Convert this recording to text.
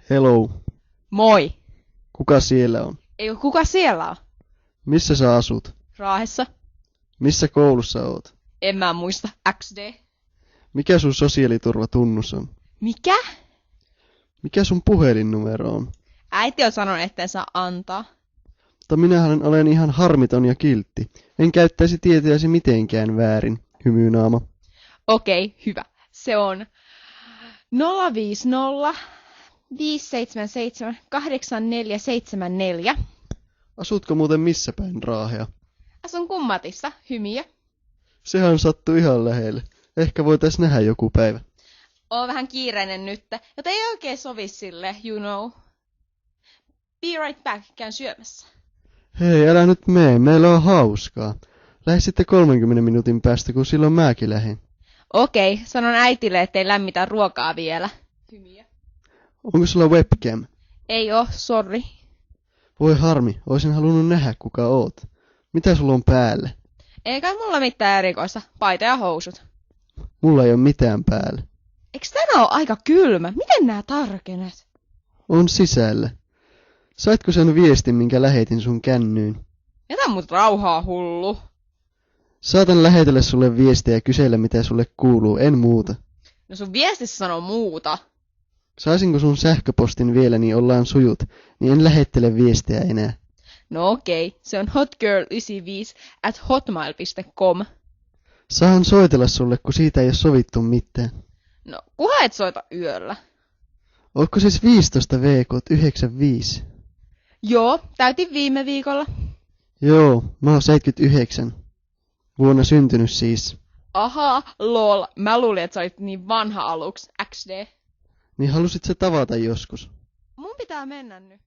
Hello. Moi. Kuka siellä on? Ei oo kuka siellä on? Missä sä asut? Raahessa. Missä koulussa oot? En mä muista. XD. Mikä sun sosiaaliturvatunnus on? Mikä? Mikä sun puhelinnumero on? Äiti on sanonut, etten saa antaa. Mutta minähän olen ihan harmiton ja kiltti. En käyttäisi tietojasi mitenkään väärin, hymynaama. Okei, hyvä. Se on 050 577 8474. Asutko muuten missä päin Raahea? Asun Kummatissa, hymiö. Sehän sattui ihan lähelle. Ehkä voitais nähdä joku päivä. Oon vähän kiireinen nyt, jota ei oikein sovi sille, you know. Be right back, käyn syömässä. Hei, älä nyt mene, meillä on hauskaa. Lähde sitten 30 minuutin päästä, kun silloin mäkin lähdin. Okei, sanon äitille, ettei lämmitä ruokaa vielä. Hymiö. Onko sulla webcam? Ei oo, sorry. Voi harmi, oisin halunnut nähdä kuka oot. Mitä sulla on päällä? Eikä mulla mitään erikoista, paita ja housut. Mulla ei ole mitään päällä. Eiks tänään oo aika kylmä? Miten nää tarkenet? On sisällä. Saitko sen viestin, minkä lähetin sun kännyyn? Jätä mut rauhaa, hullu. Saatan lähetellä sulle viestiä ja kysellä, mitä sulle kuuluu, en muuta. No sun viestissä sanoo muuta. Saisinko sun sähköpostin vielä, niin ollaan sujut, niin en lähettele viestiä enää. No okei, se on hotgirl95@hotmail.com. Saan soitella sulle, kun siitä ei ole sovittu mitään. No, kuha et soita yöllä. Ootko siis 15 VK 95? Joo, täytin viime viikolla. Joo, mä oon 79. Vuonna syntynyt siis. Ahaa, lol, mä luulin, että sä olit niin vanha aluksi, XD. Niin halusit sä tavata joskus? Mun pitää mennä nyt.